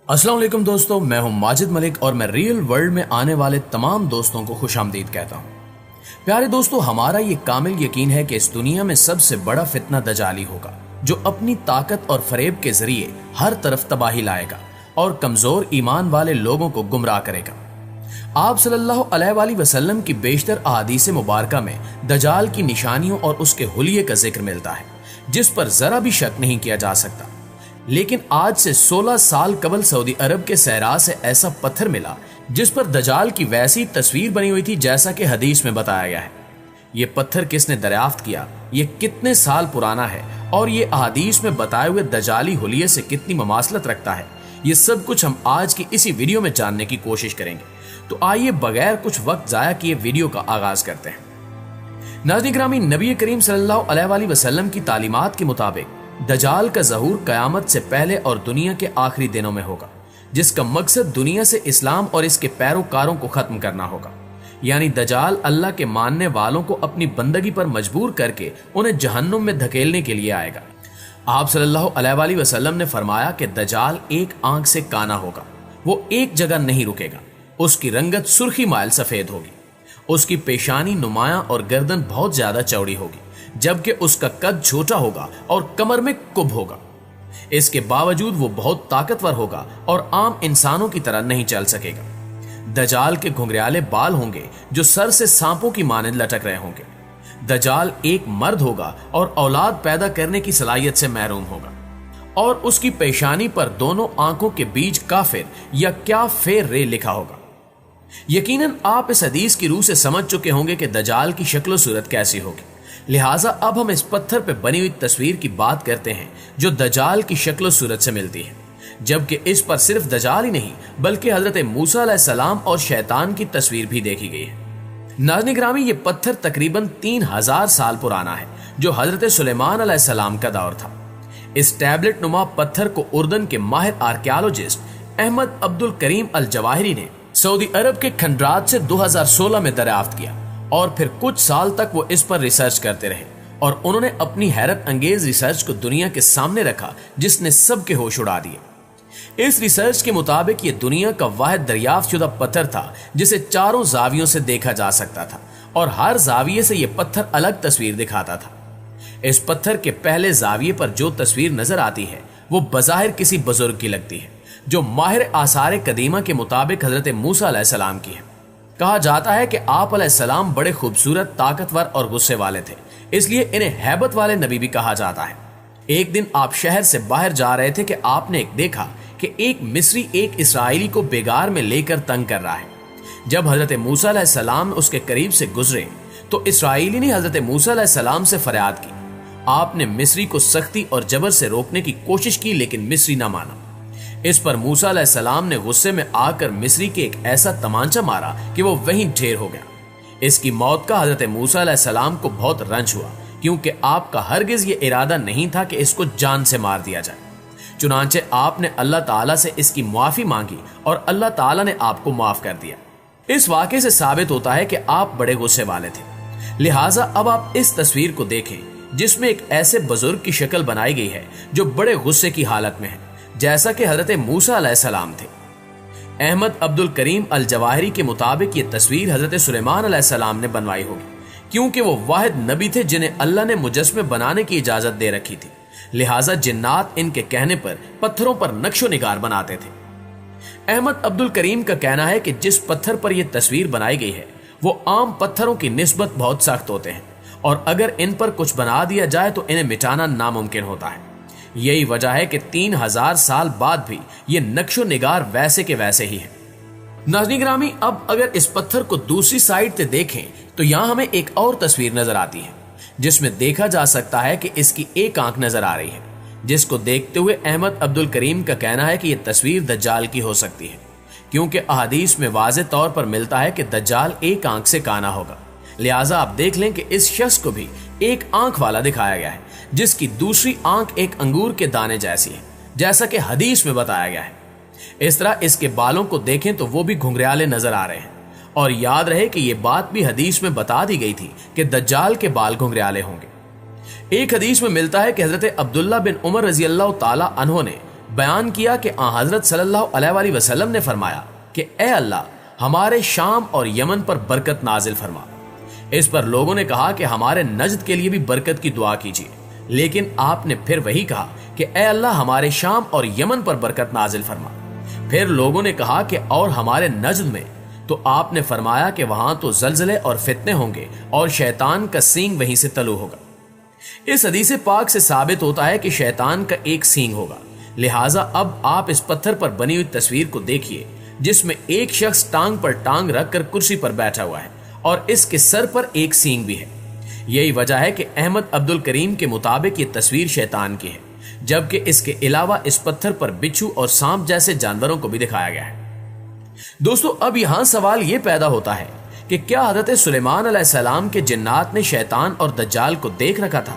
अस्सलाम वालेकुम दोस्तों, मैं हूं माजिद मलिक और मैं रियल वर्ल्ड में आने वाले तमाम दोस्तों को खुशामदीद कहता हूं। प्यारे दोस्तों, हमारा ये कामिल यकीन है कि इस दुनिया में सबसे बड़ा फितना दजाली होगा, जो अपनी ताकत और फरेब के जरिए हर तरफ तबाही लाएगा और कमजोर ईमान वाले लोगों को गुमराह करेगा। आप सल्लल्लाहु अलैहि वसल्लम की बेशतर अहादीस मुबारका में दजाल की निशानियों और उसके हुलिये का जिक्र मिलता है, जिस पर जरा भी शक नहीं किया जा सकता। लेकिन आज से 16 साल कबल सऊदी अरब के सहरा से ऐसा पत्थर मिला जिस पर दजाल की वैसी तस्वीर बनी हुई थी जैसा कि हदीस में बताया गया है। ये पत्थर किसने दरियाफ्त किया, ये कितने साल पुराना है और ये अहादीस में बताए हुए दजाली हुलिये से कितनी ममासलत रखता है, ये सब कुछ हम आज की इसी वीडियो में जानने की कोशिश करेंगे। तो आइए बगैर कुछ वक्त जाया किए वीडियो का आगाज करते हैं। नाज़रीन गिरामी, नबी करीम सल्लल्लाहु अलैहि वसल्लम की तालीमात के मुताबिक दजाल का ज़हूर कयामत से पहले और दुनिया के आखिरी दिनों में होगा, जिसका मकसद दुनिया से इस्लाम और इसके पैरोकारों को खत्म करना होगा। यानी दजाल अल्लाह के मानने वालों को अपनी बंदगी पर मजबूर करके उन्हें जहन्नुम में धकेलने के लिए आएगा। आप सल्लल्लाहु अलैहि वसल्लम ने फरमाया कि दजाल एक आंख से काना होगा, वो एक जगह नहीं रुकेगा। उसकी रंगत सुर्खी माइल सफेद होगी, उसकी पेशानी नुमाया और गर्दन बहुत ज्यादा चौड़ी होगी, जबकि उसका कद छोटा होगा और कमर में कुब होगा। इसके बावजूद वो बहुत ताकतवर होगा और आम इंसानों की तरह नहीं चल सकेगा। दजाल के घुंघराले बाल होंगे जो सर से सांपों की मानंद लटक रहे होंगे। दजाल एक मर्द होगा और औलाद पैदा करने की सलाहियत से महरूम होगा और उसकी पेशानी पर दोनों आंखों के बीच काफिर या क्या फेर रे लिखा होगा। यकीनन आप इस हदीस की रूह से समझ चुके होंगे कि दजाल की शक्ल सूरत कैसी होगी। लिहाजा अब हम इस पत्थर पर बनी हुई तस्वीर की बात करते हैं जो दजाल की शक्ल सूरत से मिलती है, जबकि इस पर सिर्फ दजाल ही नहीं बल्कि हजरत मूसा अलैहिस्सलाम और शैतान की तस्वीर भी देखी गई है। नाज़रीन गिरामी, ये पत्थर तकरीबन 3000 साल पुराना है, जो हजरत सुलेमान अलैहिस्सलाम का दौर था। इस टैबलेट नुमा पत्थर को उर्दन के माहिर archaeologist Ahmad Abdul Karim al Zawahiri ने सऊदी अरब के खंडरात से 2016 में दरियाफ्त किया और फिर कुछ साल तक वो इस पर रिसर्च करते रहे और उन्होंने अपनी हैरत अंगेज रिसर्च को दुनिया के सामने रखा, जिसने सबके होश उड़ा दिए। इस रिसर्च के मुताबिक ये दुनिया का वाहिद दरियाफ्त शुदा पत्थर था जिसे चारों जावियों से देखा जा सकता था और हर जाविये से यह पत्थर अलग तस्वीर दिखाता था। इस पत्थर के पहले जाविये पर जो तस्वीर नजर आती है वो बज़ाहिर किसी बुजुर्ग की लगती है, जो माहिर आसार कदीमा के मुताबिक हजरत मूसा अलैहिस्सलाम की है। कहा जाता है कि आप अलैहिस्सलाम बड़े खूबसूरत, ताकतवर और गुस्से वाले थे, इसलिए इन्हें हैबत वाले नबी भी कहा जाता है। एक दिन आप शहर से बाहर जा रहे थे कि आपने देखा कि एक मिस्री एक इसराइली को बेगार में लेकर तंग कर रहा है। जब हजरत मूसा अलैहिस्सलाम उसके करीब से गुजरे तो इसराइली ने हजरत मूसा अलैहिस्सलाम से फरियाद की। आपने मिस्री को सख्ती और जबर से रोकने की कोशिश की, लेकिन मिस्री ना माना। इस पर मूसा अलैहिस्सलाम ने गुस्से में आकर मिस्री के एक ऐसा तमांचा मारा कि वो वहीं ढेर हो गया। इसकी मौत का हजरत मूसा अलैहिस्सलाम को बहुत रंज हुआ, क्योंकि आपका हरगिज ये इरादा नहीं था कि इसको जान से मार दिया जाए। चुनांचे आपने अल्लाह ताला से इसकी माफी मांगी और अल्लाह ताला ने आपको माफ कर दिया। इस वाक़े से साबित होता है कि आप बड़े गुस्से वाले थे। लिहाजा अब आप इस तस्वीर को देखें जिसमें एक ऐसे बुजुर्ग की शक्ल बनाई गई है जो बड़े गुस्से की हालत में है, जैसा कि हजरत मूसा अलैहिस्सलाम थे। अहमद अब्दुल करीम अल जवाहिरी के मुताबिक ये तस्वीर हजरत सुलेमान अलैहिस्सलाम ने बनवाई होगी, क्योंकि वो वाहिद नबी थे जिन्हें अल्लाह ने मुजस्मे बनाने की इजाजत दे रखी थी। लिहाजा जिन्नात इनके कहने पर पत्थरों पर नक्शो निगार बनाते थे। अहमद अब्दुल करीम का कहना है कि जिस पत्थर पर यह तस्वीर बनाई गई है वो आम पत्थरों की निस्बत बहुत सख्त होते हैं और अगर इन पर कुछ बना दिया जाए तो इन्हें मिटाना नामुमकिन होता है। यही वजह है कि 3000 साल बाद भी ये नक्शो निगार वैसे के वैसे ही है। नाज़रीन गिरामी, अब अगर इस पत्थर को दूसरी साइड से देखें तो यहाँ हमें एक और तस्वीर नजर आती है, जिसमें देखा जा सकता है कि इसकी एक आंख नजर आ रही है, जिसको देखते हुए अहमद अब्दुल करीम का कहना है कि यह तस्वीर दज्जाल की हो सकती है, क्योंकि अहादीस में वाज़े तौर पर मिलता है कि दज्जाल एक आंख से काना होगा। लिहाजा आप देख लें कि इस शख्स को भी एक आंख वाला दिखाया गया है, जिसकी दूसरी आंख एक अंगूर के दाने जैसी है, जैसा कि हदीस में बताया गया है। इस तरह इसके बालों को देखें तो वो भी घुंघराले नजर आ रहे हैं। और याद रहे कि यह बात भी हदीस में बता दी गई थी कि दज्जाल के बाल घुंघराले होंगे। एक हदीस में मिलता है कि हजरत अब्दुल्ला बिन उमर रजी अल्लाह ताला अन्हो ने بیان کیا کہ حضرت صلی اللہ علیہ وسلم نے فرمایا کہ اے اللہ ہمارے شام اور یمن پر برکت نازل فرما۔ اس پر لوگوں نے کہا کہ ہمارے نجد کے لیے بھی برکت کی دعا کیجیے، لیکن آپ نے پھر وہی کہا کہ اے اللہ ہمارے شام اور یمن پر برکت نازل فرما۔ پھر لوگوں نے کہا کہ اور ہمارے نجد میں، تو آپ نے فرمایا کہ وہاں تو زلزلے اور فتنے ہوں گے اور شیطان کا سینگ وہیں سے طلوع ہوگا۔ اس حدیث پاک سے ثابت ہوتا ہے کہ شیطان کا ایک سینگ ہوگا، لہٰذا اب آپ اس پتھر پر بنی ہوئی تصویر کو دیکھیے جس میں ایک شخص ٹانگ پر ٹانگ رکھ کر کرسی پر بیٹھا ہوا ہے اور اس کے سر پر ایک سینگ بھی ہے۔ یہی وجہ ہے کہ احمد عبد الکریم کے مطابق یہ تصویر شیطان کی ہے، جبکہ اس کے علاوہ اس پتھر پر بچھو اور سانپ جیسے جانوروں کو بھی دکھایا گیا ہے۔ دوستو، اب یہاں سوال یہ پیدا ہوتا ہے کہ کیا حضرت سلیمان علیہ السلام کے جنات نے شیطان اور دجال کو دیکھ رکھا تھا؟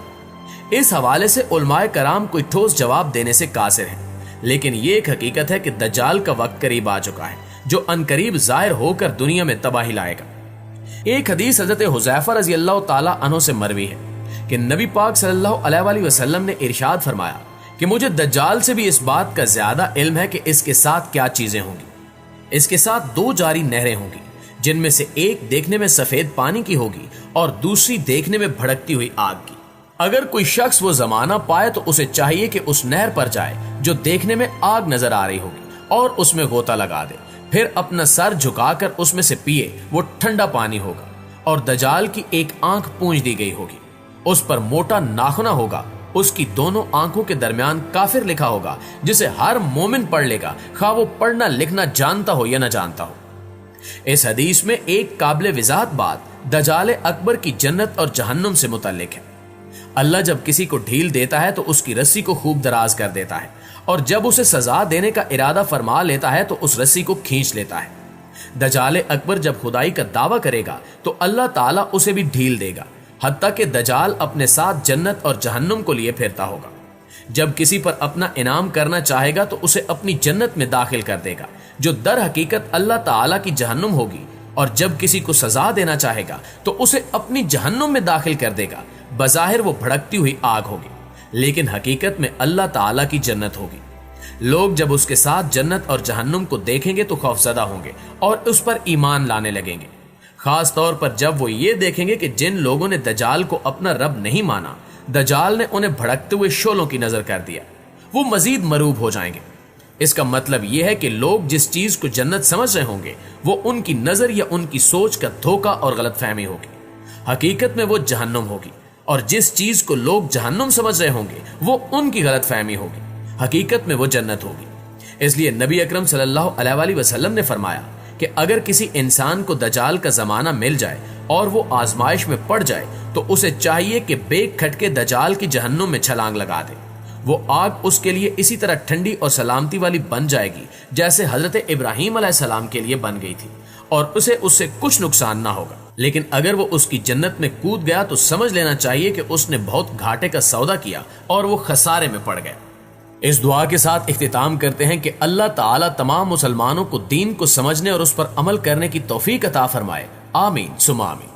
اس حوالے سے علماء کرام کوئی ٹھوس جواب دینے سے قاصر ہیں، لیکن یہ ایک حقیقت ہے کہ دجال کا وقت قریب آ چکا ہے، جو عنقریب ظاہر ہو کر دنیا میں تباہی لائے گا۔ ایک حدیث حضرت حذیفہ رضی اللہ تعالی عنہ سے مروی ہے کہ نبی پاک صلی اللہ علیہ وسلم نے ارشاد فرمایا کہ مجھے دجال سے بھی اس بات کا زیادہ علم ہے کہ اس کے ساتھ کیا چیزیں ہوں گی۔ اس کے ساتھ 2 جاری نہریں ہوں گی، جن میں سے ایک دیکھنے میں سفید پانی کی ہوگی اور دوسری دیکھنے میں بھڑکتی ہوئی آگ کی۔ اگر کوئی شخص وہ زمانہ پائے تو اسے چاہیے کہ اس نہر پر جائے جو دیکھنے میں آگ نظر آ رہی ہوگی اور اس میں غوطہ لگا دے، پھر اپنا سر جھکا کر اس میں سے پیے، وہ ٹھنڈا پانی ہوگا۔ اور دجال کی ایک آنکھ پونچھ دی گئی ہوگی، اس پر موٹا ناخنا ہوگا، اس کی دونوں آنکھوں کے درمیان کافر لکھا ہوگا جسے ہر مومن پڑھ لے گا، خواہ وہ پڑھنا لکھنا جانتا ہو یا نہ جانتا ہو۔ اس حدیث میں ایک قابل وضاحت بات دجال اکبر کی جنت اور جہنم سے متعلق ہے۔ اللہ جب کسی کو ڈھیل دیتا ہے تو اس کی رسی کو خوب دراز کر دیتا ہے، اور جب اسے سزا دینے کا ارادہ فرما لیتا ہے تو اس رسی کو کھینچ لیتا ہے۔ دجال اکبر جب خدائی کا دعویٰ کرے گا تو اللہ تعالیٰ اسے بھی ڈھیل دے گا، حتیٰ کہ دجال اپنے ساتھ جنت اور جہنم کو لیے پھرتا ہوگا۔ جب کسی پر اپنا انعام کرنا چاہے گا تو اسے اپنی جنت میں داخل کر دے گا، جو در حقیقت اللہ تعالیٰ کی جہنم ہوگی، اور جب کسی کو سزا دینا چاہے گا تو اسے اپنی جہنم میں داخل کر دے گا، بظاہر وہ بھڑکتی ہوئی آگ ہوگی، لیکن حقیقت میں اللہ تعالیٰ کی جنت ہوگی۔ لوگ جب اس کے ساتھ جنت اور جہنم کو دیکھیں گے تو خوفزدہ ہوں گے اور اس پر ایمان لانے لگیں گے، خاص طور پر جب وہ یہ دیکھیں گے کہ جن لوگوں نے دجال کو اپنا رب نہیں مانا، دجال نے انہیں بھڑکتے ہوئے شعلوں کی نظر کر دیا، وہ مزید مروب ہو جائیں گے۔ اس کا مطلب یہ ہے کہ لوگ جس چیز کو جنت سمجھ رہے ہوں گے وہ ان کی نظر یا ان کی سوچ کا دھوکہ اور غلط فہمی ہوگی، حقیقت میں وہ جہنم ہوگی، اور جس چیز کو لوگ جہنم سمجھ رہے ہوں گے وہ ان کی غلط فہمی ہوگی، حقیقت میں وہ جنت ہوگی۔ اس لیے نبی اکرم صلی اللہ علیہ وسلم نے فرمایا کہ اگر کسی انسان کو دجال کا زمانہ مل جائے اور وہ آزمائش میں پڑ جائے تو اسے چاہیے کہ بیک کھٹکے دجال کی جہنم میں چھلانگ لگا دے۔ وہ آگ اس کے لیے اسی طرح ٹھنڈی اور سلامتی والی بن جائے گی جیسے حضرت ابراہیم علیہ السلام کے لیے بن گئی تھی، اور اسے اس سے کچھ نقصان نہ ہوگا۔ لیکن اگر وہ اس کی جنت میں کود گیا تو سمجھ لینا چاہیے کہ اس نے بہت گھاٹے کا سودا کیا اور وہ خسارے میں پڑ گیا۔ اس دعا کے ساتھ اختتام کرتے ہیں کہ اللہ تعالیٰ تمام مسلمانوں کو دین کو سمجھنے اور اس پر عمل کرنے کی توفیق عطا فرمائے، آمین ثم آمین۔